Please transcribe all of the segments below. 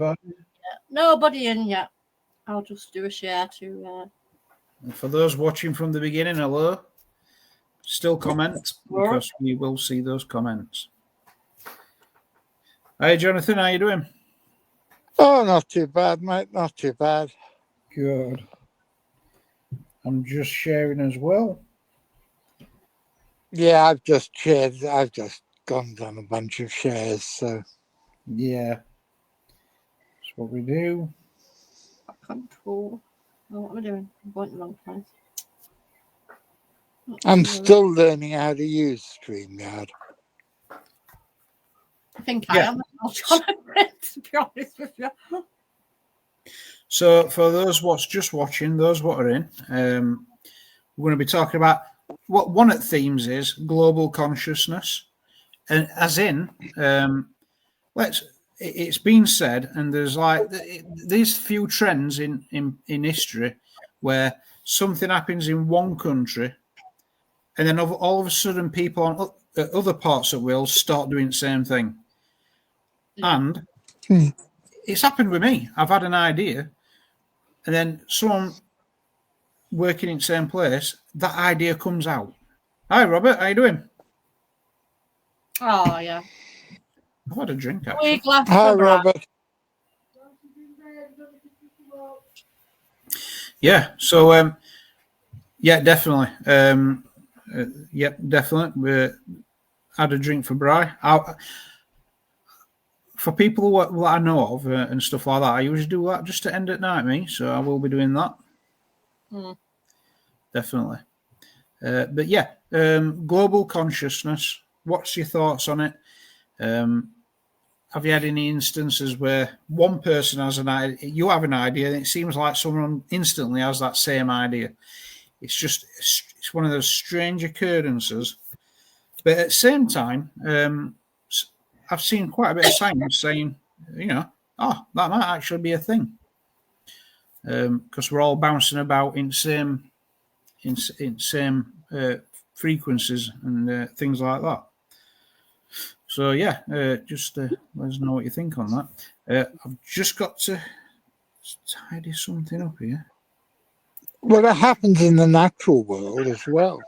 anybody? Nobody in yet. I'll just do a share to. And for those watching from the beginning, hello. Still comment because we will see those comments. Hey, Jonathan, how you doing? Oh, not too bad, mate. Not too bad. Good. I'm just sharing as well. Yeah, I've just shared. I've just gone down a bunch of shares. So yeah, that's what we do. Control. Oh, what am I doing? I'm going to the wrong place. I'm still learning how to use StreamYard. I think I am, Jonathan, to be honest with you. So, for those just watching, those what are in, we're going to be talking about what one of the themes is global consciousness, and as in, it's been said, and there's like these few trends in history where something happens in one country, and then all of a sudden people on other parts of the world start doing the same thing. And it's happened with me. I've had an idea, and then someone working in the same place, that idea comes out. Hi, Robert. How you doing? Oh, yeah. I've had a drink, actually. Hi, Robert. Yeah, so, yeah, definitely. Yep, definitely. We had a drink for Bri. For people who I know of and stuff like that, I usually do that just to end at night, me. So I will be doing that. Definitely. But yeah, global consciousness. What's your thoughts on it? Have you had any instances where one person has an idea, you have an idea, and it seems like someone instantly has that same idea? It's one of those strange occurrences. But at the same time, I've seen quite a bit of science saying, that might actually be a thing. Because we're all bouncing about in same frequencies and things like that. So yeah, just let us know what you think on that. I've just got to tidy something up here. Well, it happens in the natural world as well.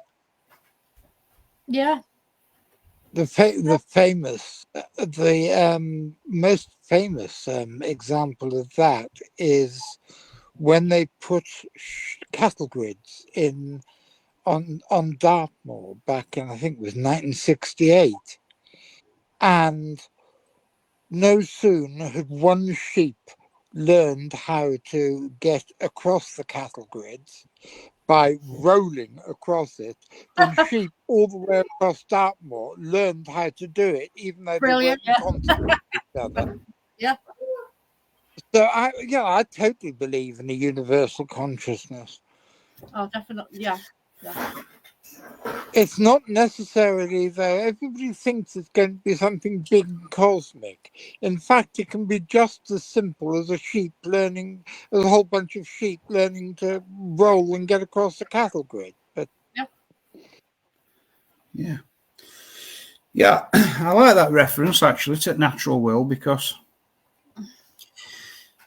Yeah. The most famous example of that is when they put cattle grids on Dartmoor back in, I think it was 1968. And no sooner had one sheep learned how to get across the cattle grids by rolling across it, than sheep all the way across Dartmoor learned how to do it, even though they weren't in contact with each other. Yeah. So I totally believe in a universal consciousness. Oh, definitely. Yeah. It's not necessarily, though, everybody thinks it's going to be something big and cosmic. In fact, it can be just as simple as a whole bunch of sheep learning to roll and get across the cattle grid. But yeah, I like that reference actually to natural world because,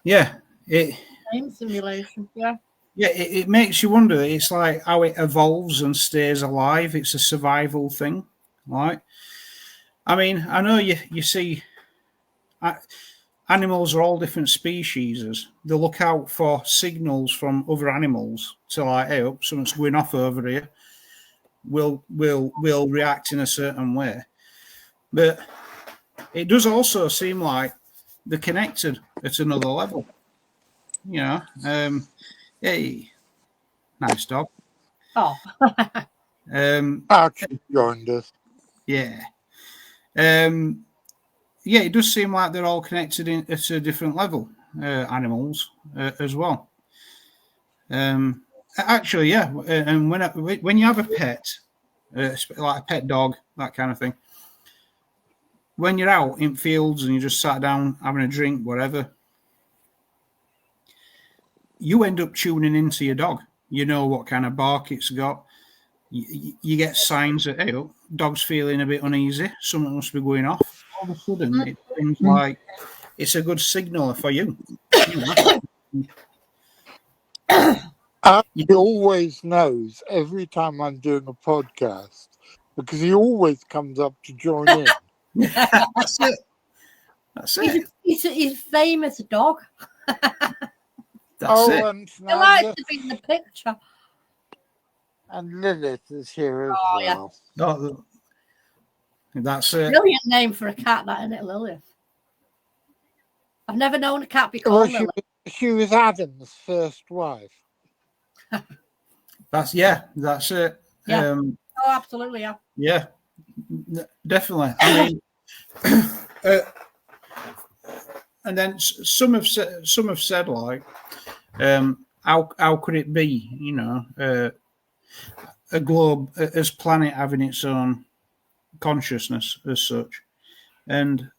Time simulation. Yeah, it makes you wonder. It's like how it evolves and stays alive. It's a survival thing, right? I mean, I know you see animals are all different species. They look out for signals from other animals to like, hey, something's going off over here. We'll react in a certain way. But it does also seem like they're connected at another level. Hey, nice dog. Oh. Archie joined us. Yeah. It does seem like they're all connected at a different level, animals as well. Actually, yeah. And when you have a pet, like a pet dog, that kind of thing, when you're out in fields and you just sat down having a drink, whatever, you end up tuning into your dog. You know what kind of bark it's got. You get signs that, hey, dog's feeling a bit uneasy. Something must be going off. All of a sudden, it seems like it's a good signal for you. He always knows every time I'm doing a podcast because he always comes up to join in. That's it. That's it. He's a famous dog. That's it. And He now, likes yes, to be in the picture. and Lilith is here as Oh, yeah. well. Oh, that's it. Brilliant name for a cat, that, isn't it, Lilith? I've never known a cat be called Well, Lilith. she was Adam's first wife. That's it. Yeah. Oh, absolutely, yeah. Yeah, definitely. I mean, and then some have said like, how could it be? You know, a globe, as planet having its own consciousness as such, and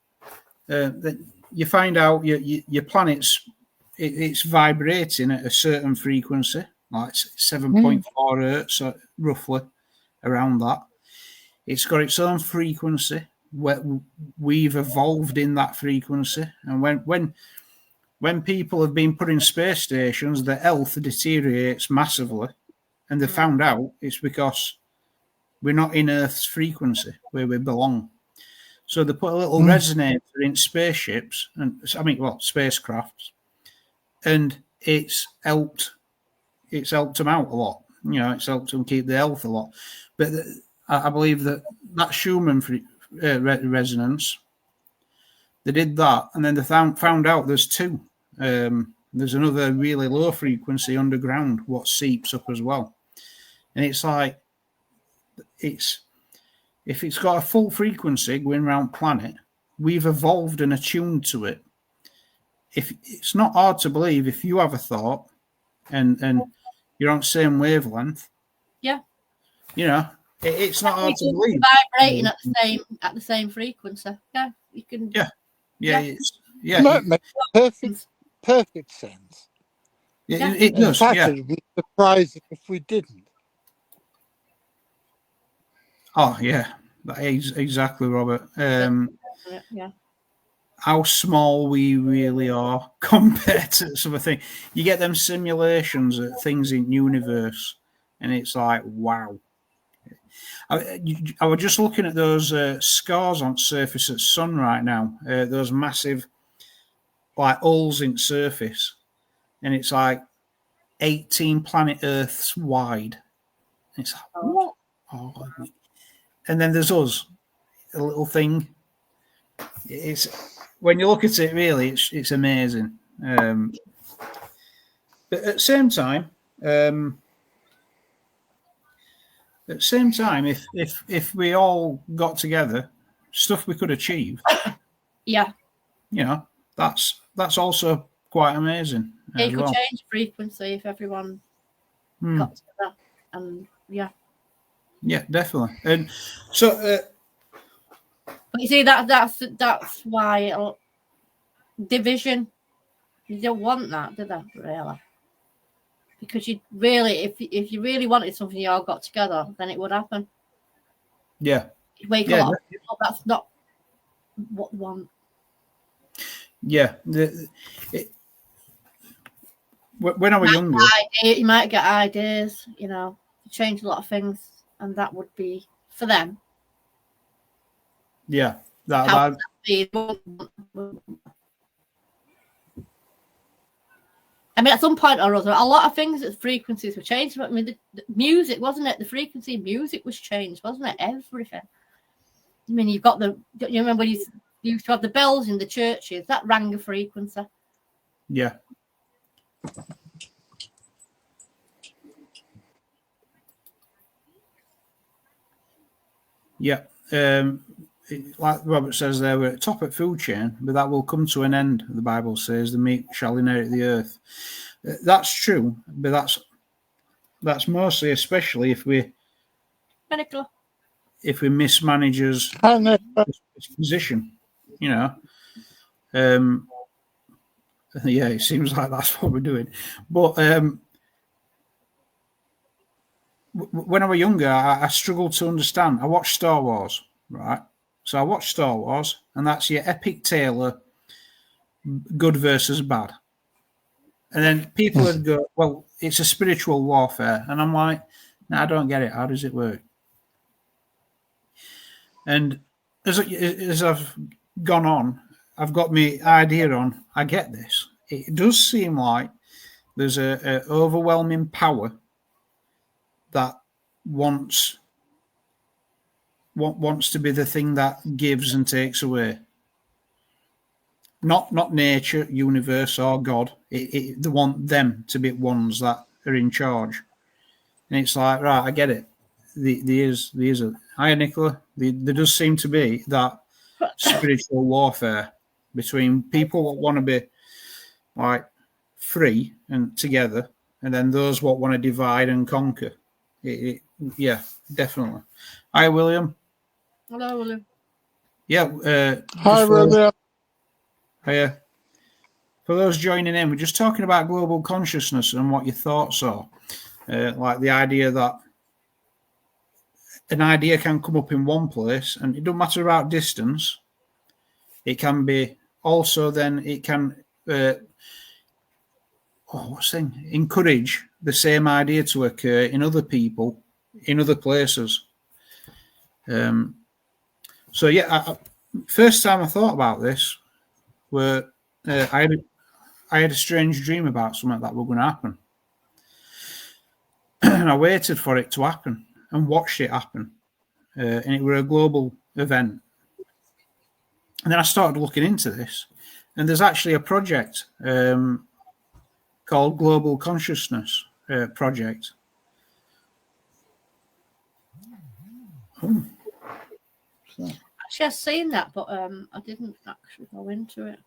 you find out your planet's it's vibrating at a certain frequency, like 7.4 hertz, roughly around that. It's got its own frequency. We've evolved in that frequency, and when people have been put in space stations, their health deteriorates massively, and they found out it's because we're not in Earth's frequency where we belong. So they put a little resonator in spaceships, and spacecrafts, and it's helped them out a lot. You know, it's helped them keep their health a lot. But I believe that Schumann resonance, they did that, and then they found out there's two. There's another really low frequency underground what seeps up as well, and it's like if it's got a full frequency going around planet, we've evolved and attuned to it. If it's not hard to believe, if you have a thought and you're on the same wavelength, yeah, you know, it's not hard to believe. Vibrating at the same frequency. Yeah, you can. That makes perfect sense. It does. In fact, it'd be surprising if we didn't. Oh yeah, that is exactly, Robert. Yeah. How small we really are compared to something. You get them simulations of things in universe, and it's like, wow. I was just looking at those scars on surface of sun right now. Those massive, like holes in surface, and it's like 18 planet Earths wide. It's like, what? Oh. And then there's us, a little thing. It's when you look at it, really, it's amazing. But at the same time, if we all got together, stuff we could achieve. Yeah. You know, that's also quite amazing. It could change frequency if everyone got together, and yeah. Yeah, definitely. And so, but you see that's why division. You don't want that, do they? Really? Because you really, if you really wanted something, you all got together, then it would happen. Yeah. You'd wake a lot of people up. That's not what they want. Yeah. When I was younger, you might get ideas, you know, to change a lot of things, and that would be for them. Yeah. I mean, at some point or other, a lot of things, frequencies were changed. I mean, the music, wasn't it? The frequency of music was changed, wasn't it? Everything. I mean, you've got you remember you used to have the bells in the churches, that rang a frequency. Yeah. Yeah. Like Robert says there, we're at top of food chain, but that will come to an end, the Bible says, the meek shall inherit the earth. That's true, but that's mostly, especially if we mismanage his position, you know. Yeah, it seems like that's what we're doing. But when I was younger, I struggled to understand. I watched Star Wars, right? So I watched Star Wars, and that's your epic tale of good versus bad. And then people would go, well, it's a spiritual warfare. And I'm like, no, I don't get it. How does it work? And as I've gone on, I've got my idea on, I get this. It does seem like there's a overwhelming power that wants to be the thing that gives and takes away. Not nature, universe, or God. They want them to be ones that are in charge. And it's like, right, I get it. There's a hi, Nicola. There does seem to be that spiritual warfare between people that want to be like free and together, and then those what want to divide and conquer. Yeah, definitely. Hi, William. Hello, William. Yeah. Hi, William. Hiya. For those joining in, we're just talking about global consciousness and what your thoughts are. Like the idea that an idea can come up in one place, and it doesn't matter about distance. It can be also then it can encourage the same idea to occur in other people in other places. So yeah, first time I thought about this, where I had a strange dream about something that was going to happen, and I waited for it to happen and watched it happen, and it was a global event. And then I started looking into this, and there's actually a project called Global Consciousness Project. Oh. Actually, I've seen that, but I didn't actually go into it.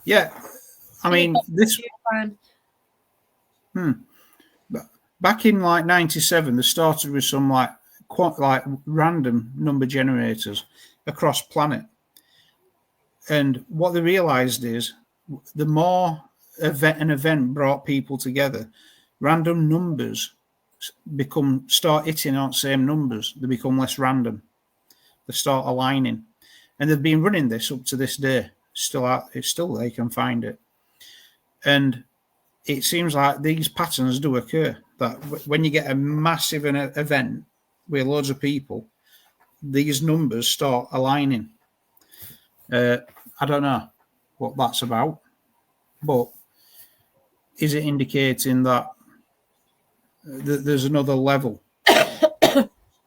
Yeah, I mean this. Back in like '97, they started with some like random number generators across planet, and what they realised is the more an event brought people together, random numbers start hitting on same numbers. They become less random. They start aligning, and they've been running this up to this day. It's still there. You can find it, and it seems like these patterns do occur. That when you get a massive event with loads of people, these numbers start aligning. I don't know what that's about, but is it indicating that there's another level,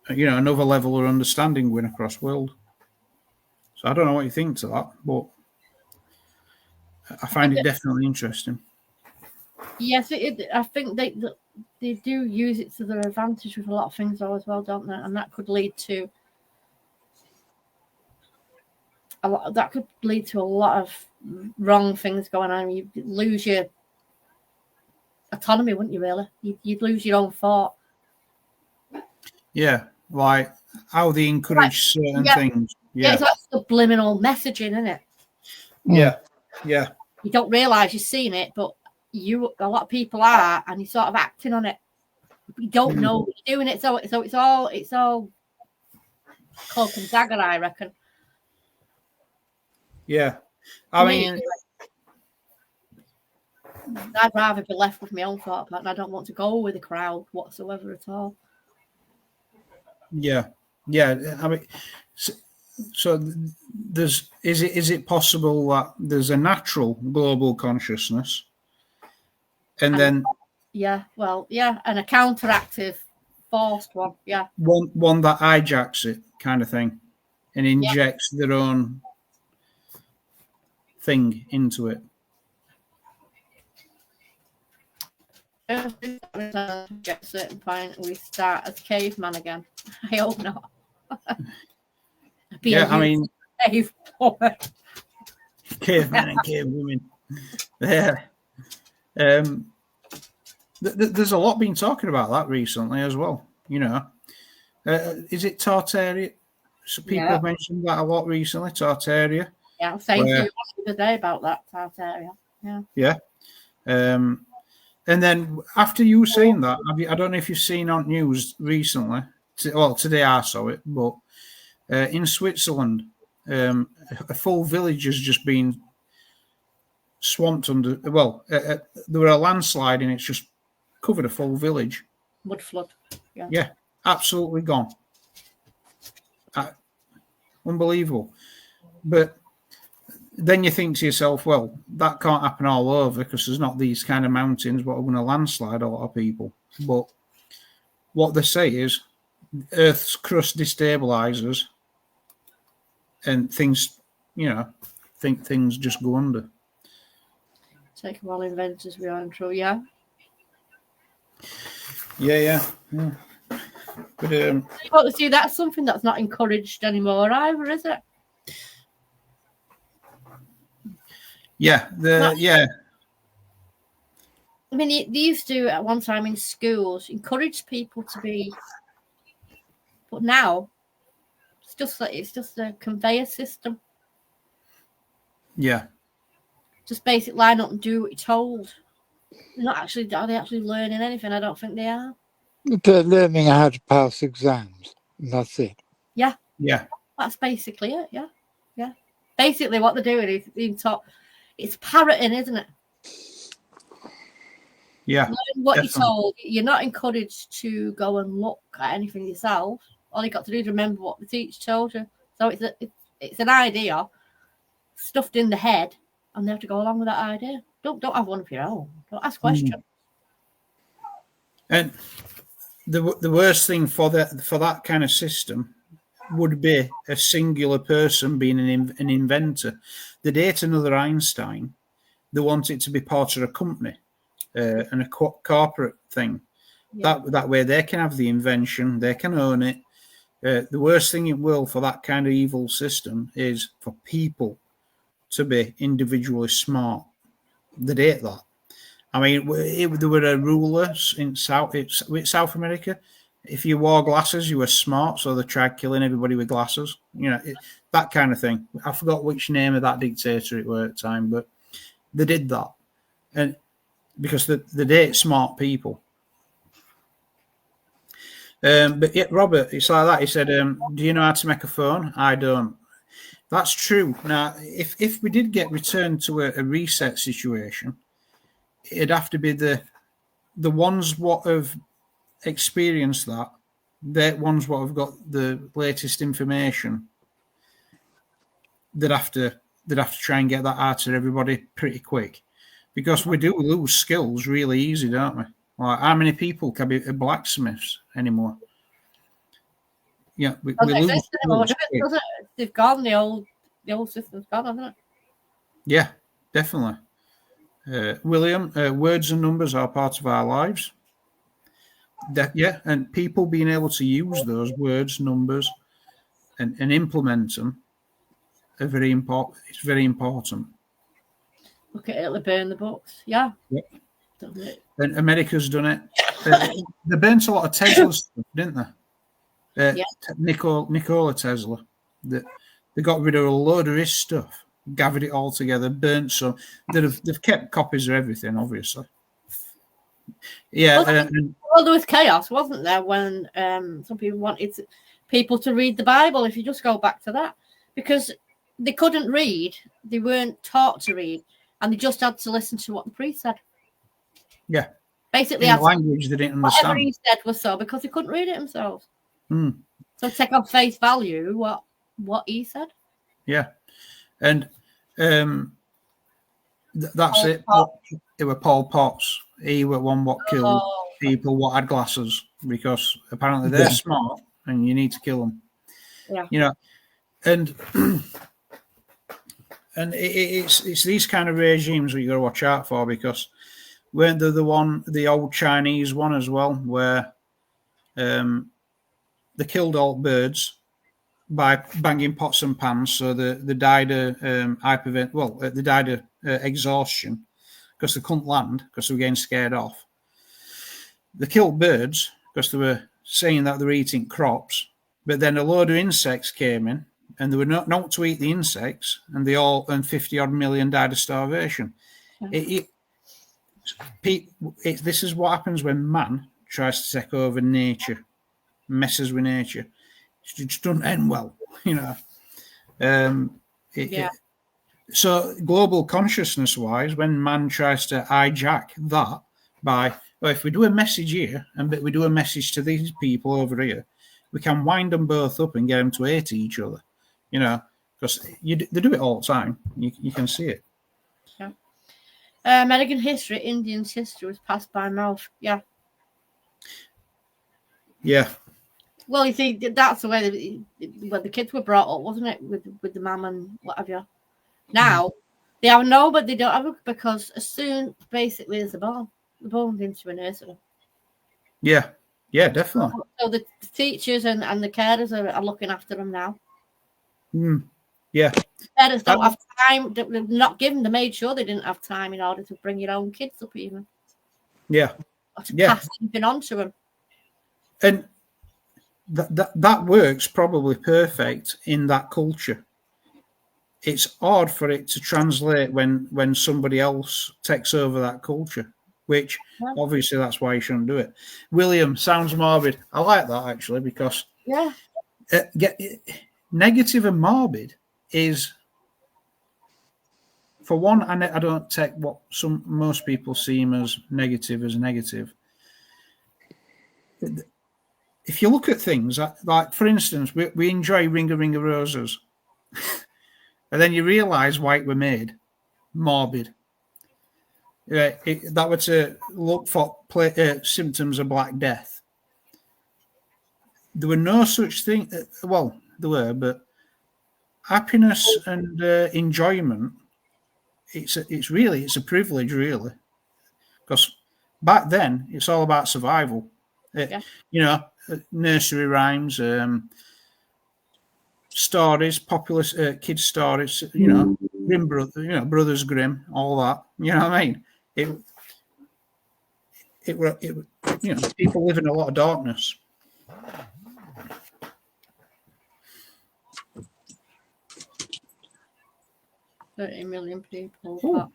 another level of understanding going across world? So I don't know what you think to that, but I find it definitely interesting. Yes, I think they do use it to their advantage with a lot of things though as well, don't they? And that could lead to a lot of wrong things going on. You lose your autonomy, wouldn't you? Really, you'd lose your own thought. Yeah, like how they encourage certain things. Yeah, it's like subliminal messaging, isn't it? Yeah. You don't realise you're seeing it, but a lot of people are, and you're sort of acting on it. You don't know you're doing it, so it's all cloak and dagger, I reckon. Yeah, I mean, I'd rather be left with my own thought pattern. I don't want to go with the crowd whatsoever at all. Yeah. I mean, so is it possible that there's a natural global consciousness, and then and a counteractive forced one, one that hijacks it, kind of thing, and injects their own thing into it. At a certain point, we start as caveman again. I hope not. I mean, caveman and cavewomen. Yeah. There's a lot been talking about that recently as well. Is it Tartaria? So people have mentioned that a lot recently. Tartaria. Yeah, I was saying to you the other day about that Tartaria. Yeah. And then after you saying that, I don't know if you've seen on news recently. Today I saw it, but in Switzerland, a full village has just been swamped under. Well, there were a landslide and it's just covered a full village. Mud flood. Yeah, absolutely gone. Unbelievable. But then you think to yourself, well, that can't happen all over because there's not these kind of mountains what are going to landslide a lot of people. But what they say is Earth's crust destabilizes and things, things just go under. Take them all inventors we are true, yeah. Yeah. But But see, that's something that's not encouraged anymore either, is it? Yeah, I mean, they used to at one time in schools encourage people to be, but now it's just a conveyor system. Yeah. Just basic line up and do what you're told. Are they actually learning anything? I don't think they are. They're learning how to pass exams. And that's it. Yeah. Yeah. That's basically it. Yeah. Basically, what they're doing is being taught. It's parroting, isn't it? Yeah. Learn what definitely. you're told. You're not encouraged to go and look at anything yourself. All you got to do is remember what the teacher told you. So it's an idea stuffed in the head, and they have to go along with that idea. Don't have one of your own. Don't ask questions. And the worst thing for that kind of system would be a singular person being an inventor. They date another Einstein. They want it to be part of a company and a corporate thing. Yeah. That way they can have the invention, they can own it. The worst thing it will for that kind of evil system is for people to be individually smart. They hate that. I mean, there were a ruler in South America. If you wore glasses, you were smart, so they tried killing everybody with glasses. That kind of thing. I forgot which name of that dictator it were at the time, but they did that, and because they date smart people. But yeah, Robert, it's like that. He said, "Do you know how to make a phone?" I don't. That's true. Now, if we did get returned to a reset situation, it'd have to be the ones what have experienced that, the ones what have got the latest information. They'd have to try and get that out of everybody pretty quick, because we do lose skills really easy, don't we? Like, how many people can be blacksmiths anymore? Yeah, we lose skills quick. They've gone. The old system's gone, hasn't it? Yeah, definitely. William, words and numbers are part of our lives. And people being able to use those words, numbers, and implement them are very important. It's very important. Look at it, they burn the books. Yeah. Yep. Done it. And America's done it. They burnt a lot of Tesla stuff, didn't they? Yeah. Nikola Tesla. They got rid of a load of his stuff, gathered it all together, burnt some. They've kept copies of everything, obviously. Yeah. Well, there was chaos, wasn't there, when some people wanted people to read the Bible, if you just go back to that, because they couldn't read, they weren't taught to read, and they just had to listen to what the priest said. Yeah. Basically, in language they didn't understand. Whatever he said was so, because they couldn't read it themselves. Mm. So take on face value what he said. Yeah. And that's Paul it. Potts. It were Paul Potts. He were one what killed people what had glasses, because apparently they're smart and you need to kill them. Yeah. And it's these kind of regimes that you got to watch out for, because weren't there the old Chinese one as well, where they killed all birds by banging pots and pans, so they died of they died of exhaustion because they couldn't land because they were getting scared off. They killed birds because they were saying that they were eating crops, but then a load of insects came in and they were not to eat the insects, and 50 odd million died of starvation. This is what happens when man tries to take over nature, messes with nature. It just doesn't end well, So global consciousness wise, when man tries to hijack that by, well, if we do a message here and we do a message to these people over here, we can wind them both up and get them to hate each other, you know, because they do it all the time. You can see it. Yeah. American history, Indians' history was passed by mouth. Yeah. Yeah. Well, you see, that's the way the kids were brought up, wasn't it? With the mum and what have you. Now, they have no, but they don't have it because as soon, basically, as they're born into a nursery. Yeah. Yeah, definitely. So the teachers and the carers are looking after them now. Yeah. Parents don't have time. They're not given. They made sure they didn't have time in order to bring your own kids up even. Yeah. Or to pass something on to them. And that works probably perfect in that culture. It's hard for it to translate when somebody else takes over that culture, which obviously that's why you shouldn't do it. William, sounds morbid. I like that actually because negative and morbid is, for one, I don't take what most people see as negative. If you look at things like, for instance, we enjoy Ring of Roses, and then you realise why it were made, morbid. That were to look for symptoms of Black Death. There were no such thing. Well, there were, but happiness and enjoyment. It's a privilege, really, because back then it's all about survival. You know, nursery rhymes, stories, popular kids' stories. You know, Grimm Brothers Grimm, all that. You know what I mean? It you know, people live in a lot of darkness. $30 million people. Ooh.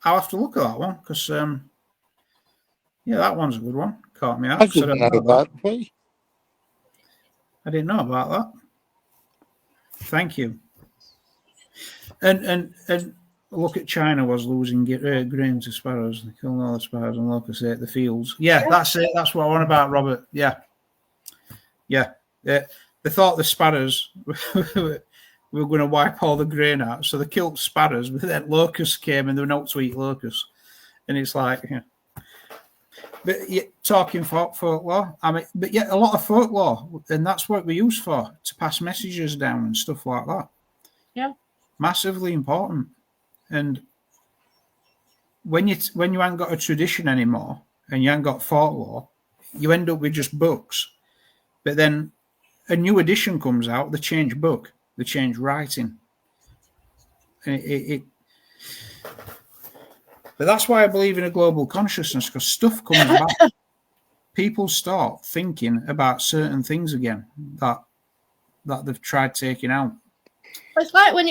I'll have to look at that one because, that one's a good one. Caught me out. I didn't know that. I didn't know about that. Thank you. And look at China was losing grain to sparrows. They killing all the sparrows and locusts ate the fields. Yeah, that's it. That's what I want about, Robert. Yeah. They thought the sparrows were going to wipe all the grain out, so they killed sparrows, but then locusts came and they were not to eat locusts. And it's like, but talking folklore, I mean, but a lot of folklore, and that's what we use for, to pass messages down and stuff like that. Yeah. Massively important. And when you ain't got a tradition anymore and you ain't got folklore, you end up with just books. But then a new edition comes out, they change book, they change writing. And but that's why I believe in a global consciousness, because stuff comes back. People start thinking about certain things again that they've tried taking out. It's like when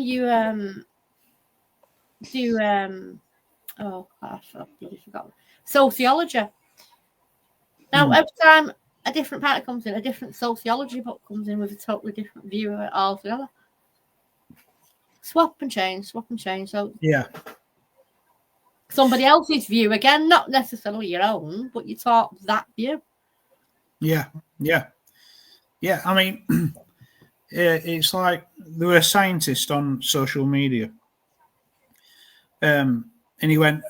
you do I forgot sociology. Now every time a different part comes in, a different sociology book comes in with a totally different view of it altogether. Swap and change. So somebody else's view again, not necessarily your own, but you taught that view. Yeah. I mean, it's like there were a scientist on social media, and he went.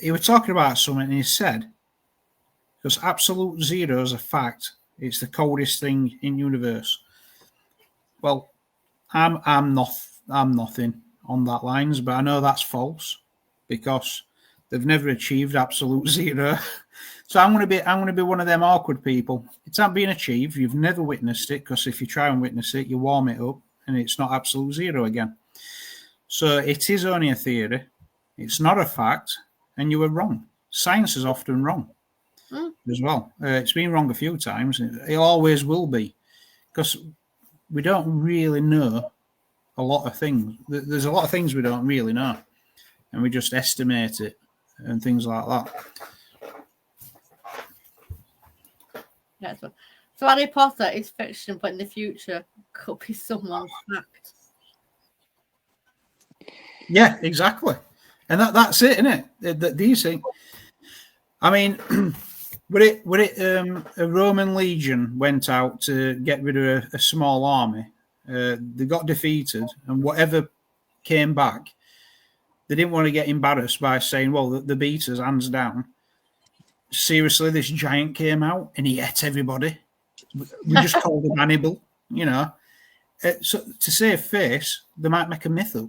He was talking about something, and he said, "Because absolute zero is a fact. It's the coldest thing in the universe." Well, I'm nothing on that lines, but I know that's false because they've never achieved absolute zero. So I'm going to be one of them awkward people. It's not being achieved. You've never witnessed it, because if you try and witness it, you warm it up and it's not absolute zero again. So it is only a theory. It's not a fact, and you were wrong. Science is often wrong as well. It's been wrong a few times. It always will be, because we don't really know a lot of things. There's a lot of things we don't really know, and we just estimate it and things like that. Yeah, so Harry Potter is fiction, but in the future could be someone's fact. Yeah, exactly. And that's it, isn't it? These things. I mean, would it a Roman legion went out to get rid of a small army. They got defeated, and whatever came back, they didn't want to get embarrassed by saying, well, the beat us hands down. Seriously, this giant came out and he ate everybody. We just called him Hannibal, you know. So to save face, they might make a myth up.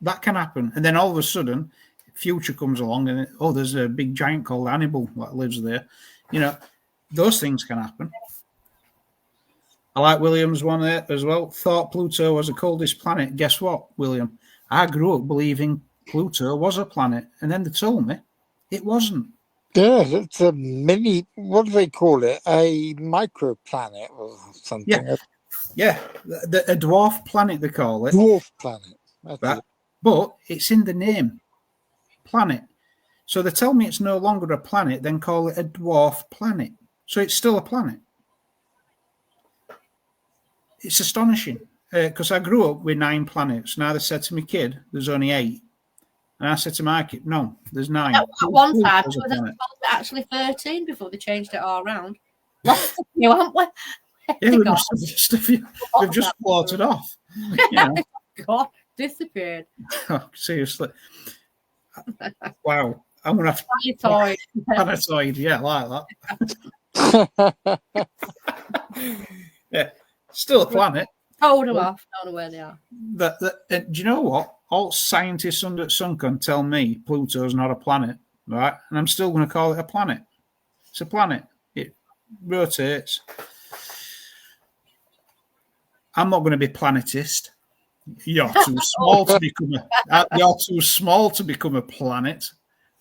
That can happen. And then all of a sudden, Future comes along and, there's a big giant called Hannibal that lives there. You know, those things can happen. I like William's one there as well. Thought Pluto was the coldest planet. Guess what, William? I grew up believing Pluto was a planet. And then they told me it wasn't. Yeah, it's a mini, what do they call it? A microplanet or something. Yeah. A dwarf planet, they call it. Dwarf planet. That's it. But it's in the name, planet. So they tell me it's no longer a planet, then call it a dwarf planet. So it's still a planet. It's astonishing because I grew up with 9 planets. Now they said to my kid, there's only 8. And I said to my kid, no, there's 9. At one time, it was actually 13 before they changed it all around. Lost a few, haven't we? Yeah, we must have they've just floated off. You know. God, disappeared. Oh, seriously. Wow. I'm going to have Planetoid. Planetoid, yeah, like that. Yeah, still a planet. Told them off. Don't know where they are. Do you know what? All scientists under Sunken tell me Pluto's not a planet, right? And I'm still going to call it a planet. It's a planet. It rotates. I'm not going to be planetist. You're too small to become a planet.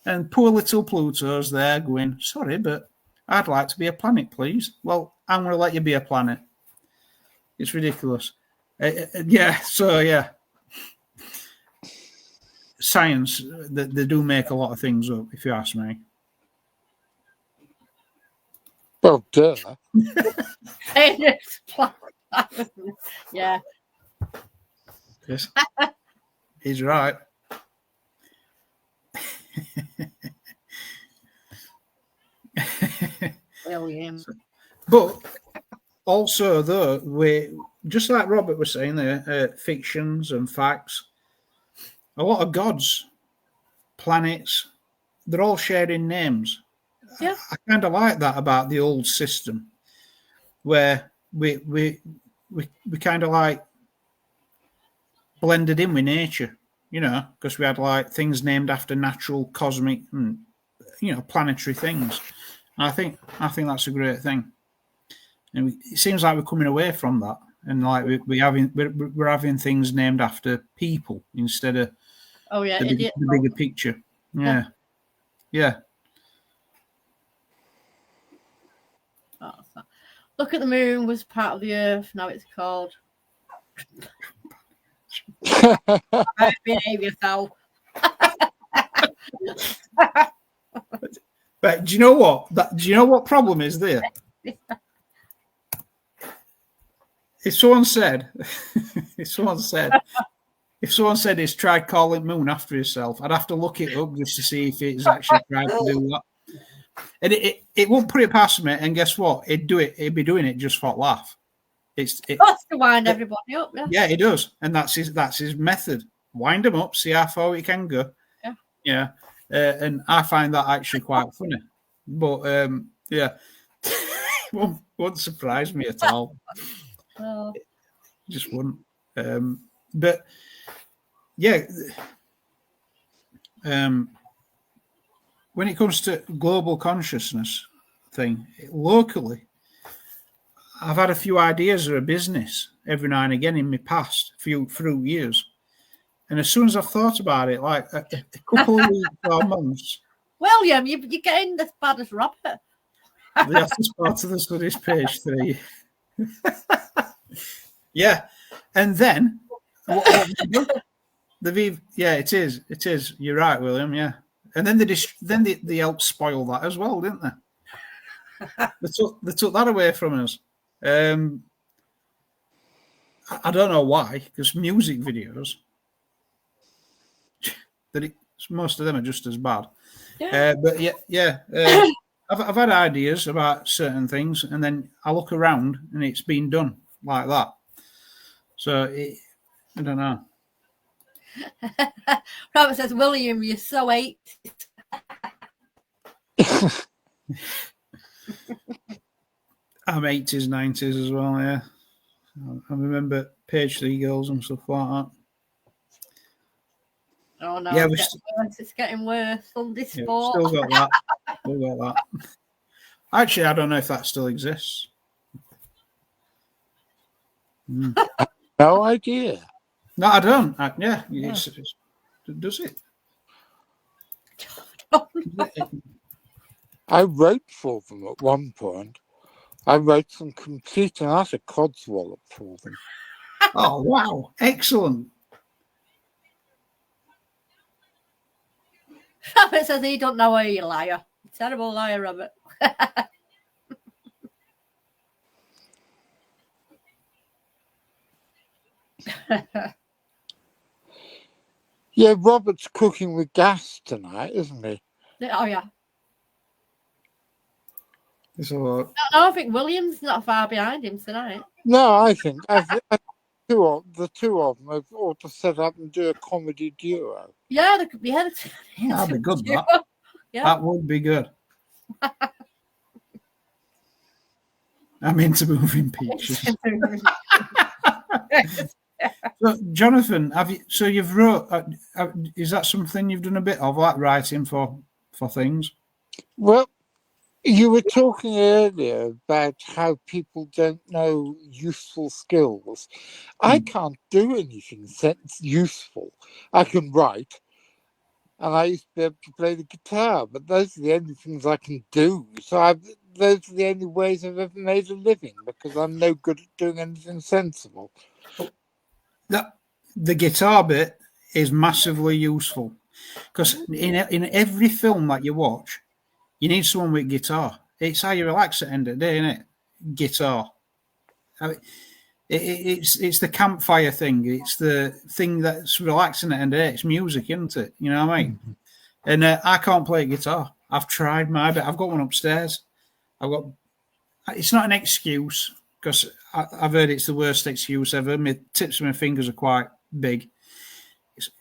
And poor little Pluto's there going, sorry, but I'd like to be a planet, please. Well, I'm going to let you be a planet. It's ridiculous. Yeah. Science, they do make a lot of things up, if you ask me. Well, duh. Yeah. Yes. He's right. William. But also, though, we just like Robert was saying there, fictions and facts, a lot of gods, planets, they're all sharing names. Yeah. I kind of like that about the old system, where we kind of like blended in with nature, you know, because we had like things named after natural, cosmic, and planetary things. And I think that's a great thing. And it seems like we're coming away from that, and like we're having things named after people instead of the bigger picture. Yeah. Look at the moon was part of the Earth. Now it's called. Behave yourself. But do you know what? Do you know what problem is there? If someone said he's tried calling moon after himself, I'd have to look it up just to see if he's actually tried to do that. And it won't put it past me. And guess what? He'd do it. He'd be doing it just for laugh. It's to wind everybody up. Yeah, he does, and that's his method. Wind them up, see how far he can go. Yeah. And I find that actually quite funny. But yeah, won't surprise me at all. Just wouldn't. But yeah, when it comes to global consciousness thing, locally, I've had a few ideas of a business every now and again in my past through years. And as soon as I've thought about it, like a couple of weeks or months. William, you're getting as bad as Robert. That's part of the studies, page 3. Yeah. And then, what it is. You're right, William, yeah. And then they helped spoil that as well, didn't they? They took that away from us. I don't know why, because music videos, that most of them are just as bad. Yeah. But yeah. I've had ideas about certain things, and then I look around and it's been done like that. So I don't know. Robert says, William, you're so 8. I'm 80s, 90s as well, yeah. I remember Page 3 Girls and stuff like that. Oh no, Yeah, it's getting worse. Sunday yeah, sport. still got that. Still got that. Actually, I don't know if that still exists. No idea. No, I don't. Does it? I wrote for them at one point. I wrote some complete and utter codswallop for them. Oh, wow. Excellent. Robert says he don't know where you liar. Terrible liar, Robert. Yeah, Robert's cooking with gas tonight, isn't he? Oh yeah. So, I think William's not far behind him tonight. No, I think the two of them have ought to set up and do a comedy duo. Yeah, they could be. that'd be good. Yeah. That would be good. I'm into moving pictures. So, Jonathan, you've wrote? Is that something you've done a bit of, like writing for things? Well, you were talking earlier about how people don't know useful skills. I can't do anything useful. I can write, and I used to be able to play the guitar, but those are the only things I can do. So those are the only ways I've ever made a living, because I'm no good at doing anything sensible. The guitar bit is massively useful, because in every film that you watch, you need someone with guitar. It's how you relax at the end of the day, isn't it? Guitar. I mean, it's the campfire thing. It's the thing that's relaxing at the end of the day. It's music, isn't it? You know what I mean? Mm-hmm. And I can't play guitar. I've tried my bit. I've got one upstairs. It's not an excuse, because I've heard it's the worst excuse ever. My tips of my fingers are quite big.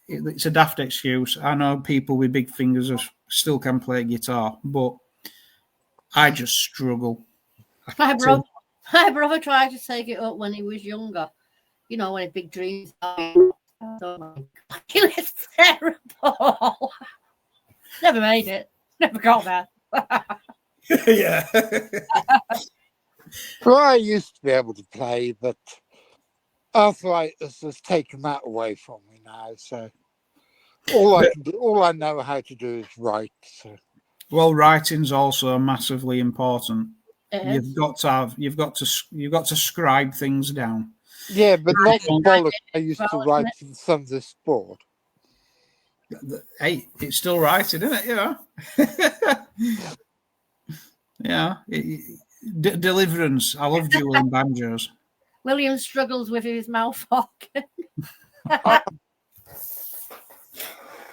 It's a daft excuse. I know people with big fingers still can play guitar, but I just struggle. My brother tried to take it up when he was younger. You know, when his big dreams. Oh my God. It was terrible. Never made it. Never got there. Yeah. Well, I used to be able to play, but arthritis has taken that away from me now. So all I know how to do is write. So. Well, writing's also massively important. You've got to scribe things down. Yeah, but not the bollocks I used to write for the Sons of Sport. Hey, it's still writing, isn't it? You know. Yeah. Deliverance. I love dueling banjos. William struggles with his mouth organ.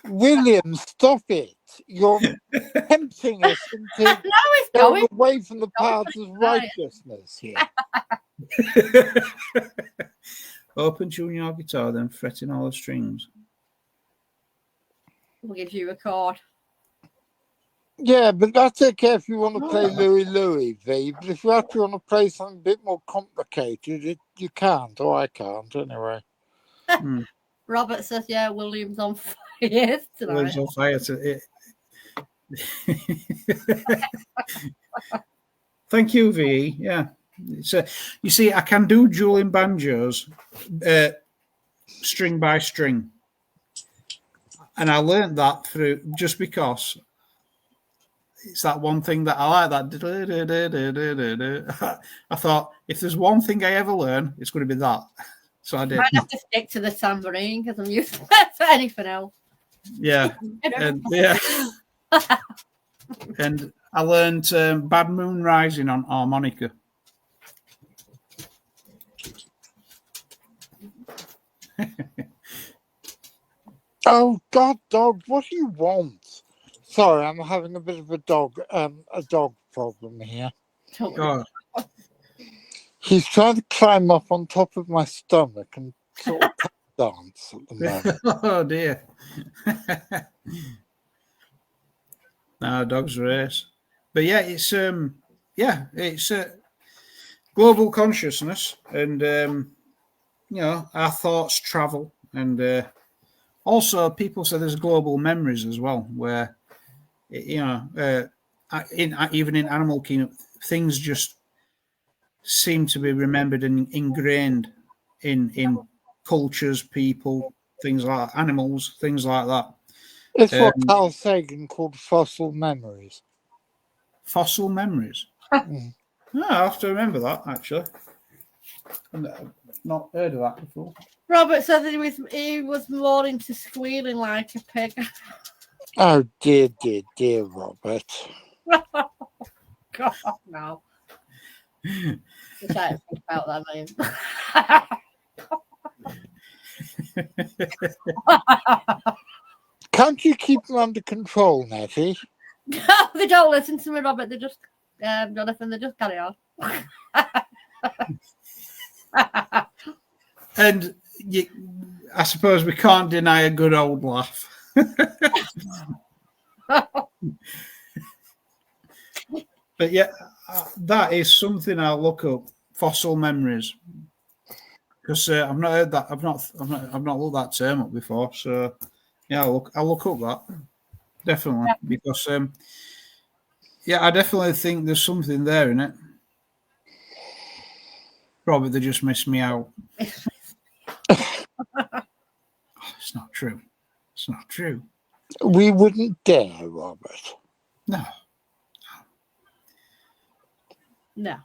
William, stop it. You're tempting us into going away from the paths of righteousness here. Open tune your guitar, then fretting all the strings. We'll give you a chord. Yeah, but that's okay if you want to play Louie Louie, V. But if you actually want to play something a bit more complicated, you can't, or I can't anyway. Robert says, yeah, William's on fire tonight. William's on fire Thank you, V. Yeah. You see, I can do dueling banjos string by string. And I learned that through just because it's that one thing that I like. That I thought, if there's one thing I ever learn, it's going to be that. So I did. I have to stick to the tambourine because I'm useless for anything else. Yeah, and I learned Bad Moon Rising on harmonica. Oh God, dog! What do you want? Sorry, I'm having a bit of a dog problem here. Don't worry. God. He's trying to climb up on top of my stomach and sort of tap dance at the moment. Oh dear. No, dogs race. But yeah, it's global consciousness, and our thoughts travel, and also people say there's global memories as well, where even in animal kingdom, things just seem to be remembered and ingrained in cultures, people, things like animals, things like that. It's what Carl Sagan called fossil memories. Fossil memories. Mm. No, I have to remember that, actually. I've not heard of that before. Robert said that he was more into squealing like a pig. Oh dear, Robert. God, no. Which I don't think about that, man. Can't you keep them under control, Nettie? No, they don't listen to me, Robert. They just, Jonathan, they just carry on. And I suppose we can't deny a good old laugh. But yeah, that is something I'll look up. Fossil memories, because I've not heard that. I've not looked that term up before. So yeah, I'll look up that definitely, because I definitely think there's something there in it. Probably they just missed me out. It's not true. It's not true. We wouldn't dare, Robert. No. No.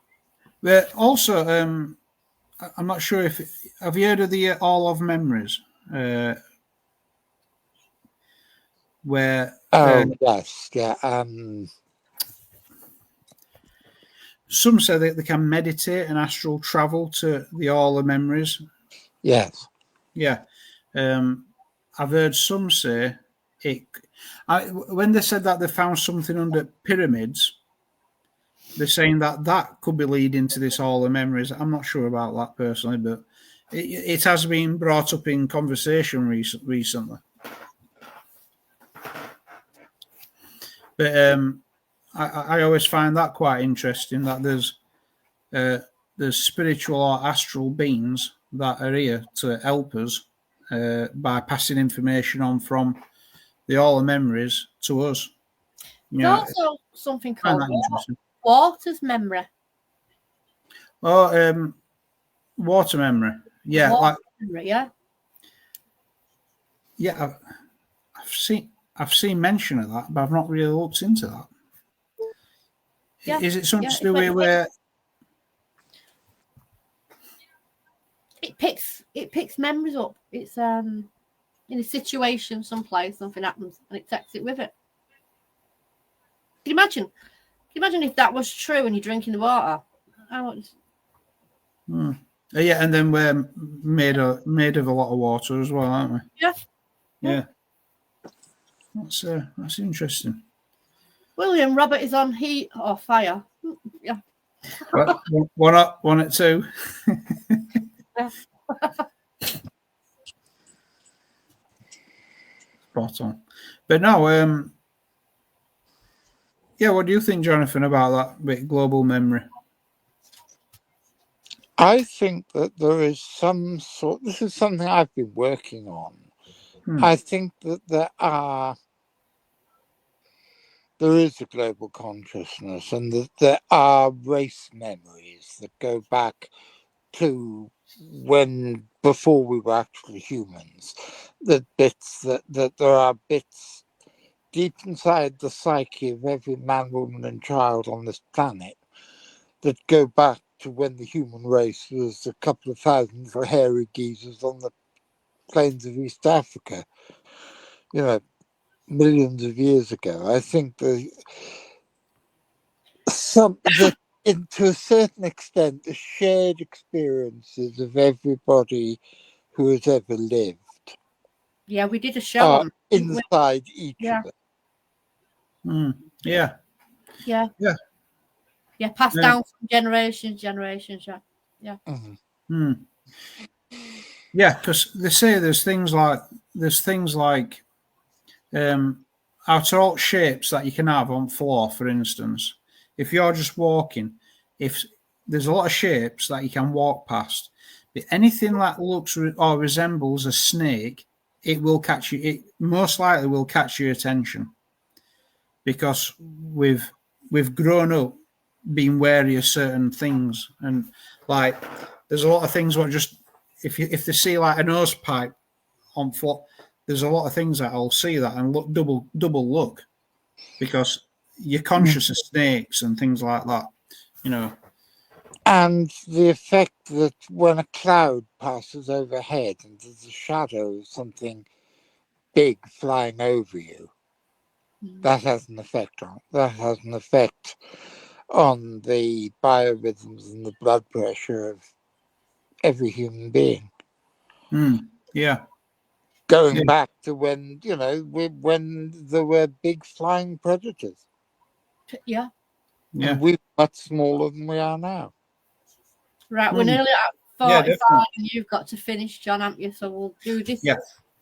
But also, I'm not sure if have you heard of the All of Memories, where yes, yeah. Some say that they can meditate and astral travel to the All of Memories. Yes. Yeah. I've heard some say when they said that they found something under pyramids, they're saying that could be leading to this All of Memories. I'm not sure about that personally, but it has been brought up in conversation recently. But I always find that quite interesting, that there's spiritual or astral beings that are here to help us by passing information on from the All of Memories to us. There's also something called water's memory. Oh, water memory. Yeah, water memory, yeah. Yeah, I've seen mention of that, but I've not really looked into that. Yeah, is it something to do with where it picks memories up? It's in a situation, someplace, something happens, and it takes it with it. Can you imagine? If that was true and you're drinking the water? Yeah, and then we're made of a lot of water as well, aren't we? Yeah. That's interesting. William, Robert is on heat or fire. Yeah. One at two. Yeah. Spot on. But no, what do you think, Jonathan, about that bit global memory? I think that there is some sort. This is something I've been working on. I think that there is a global consciousness, and that there are race memories that go back to before we were actually humans. That there are bits deep inside the psyche of every man, woman, and child on this planet that go back to when the human race was a couple of thousand hairy geezers on the plains of East Africa, millions of years ago. I think to a certain extent, the shared experiences of everybody who has ever lived Yeah, we did a show on inside each Yeah. of them. Yeah. Yeah. Yeah. Yeah, passed Yeah. down from generations. Yeah. Yeah, because they say there's things like out of all shapes that you can have on floor, for instance. If you're just walking, if there's a lot of shapes that you can walk past, but anything that looks or resembles a snake, it will catch you. It most likely will catch your attention because we've grown up being wary of certain things, and like there's a lot of things what just if they see like a nose pipe on foot, there's a lot of things that I'll see that and look double look because you're conscious of snakes and things like that, you know. And the effect that when a cloud passes overhead and there's a shadow of something big flying over you, that has an effect on the biorhythms and the blood pressure of every human being. Yeah. Going back to when, when there were big flying predators. Yeah. And we're much smaller than we are now. Right, we're nearly at 45 and you've got to finish, John, haven't you? So we'll do this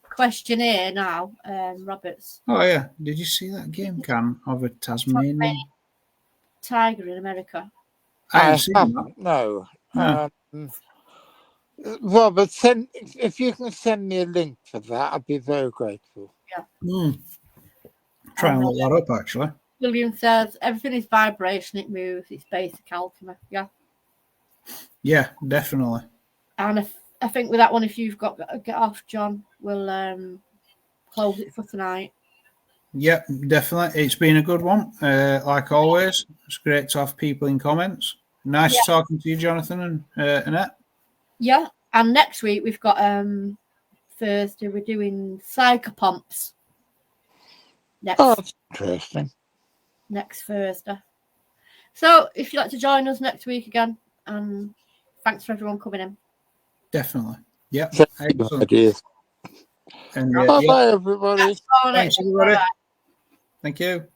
questionnaire now, Roberts. Oh, yeah. Did you see that game cam of a Tasmanian tiger in America? I haven't seen that. No. Robert, if you can send me a link for that, I'd be very grateful. Yeah. Try and look that up, actually. William says everything is vibration, it moves, it's basic alchemy. Yeah. Yeah, definitely. And I think with that one, if you've got to get off, John, we'll close it for tonight. Yeah, definitely. It's been a good one. Like always, it's great to have people in comments. Nice talking to you, Jonathan and Annette. Yeah, and next week we've got Thursday. We're doing psychopomps. That's interesting. Next Thursday. So if you'd like to join us next week again, and thanks for everyone coming in. Definitely. Yeah. Ideas. And bye, everybody. Thanks, everybody. Thank you.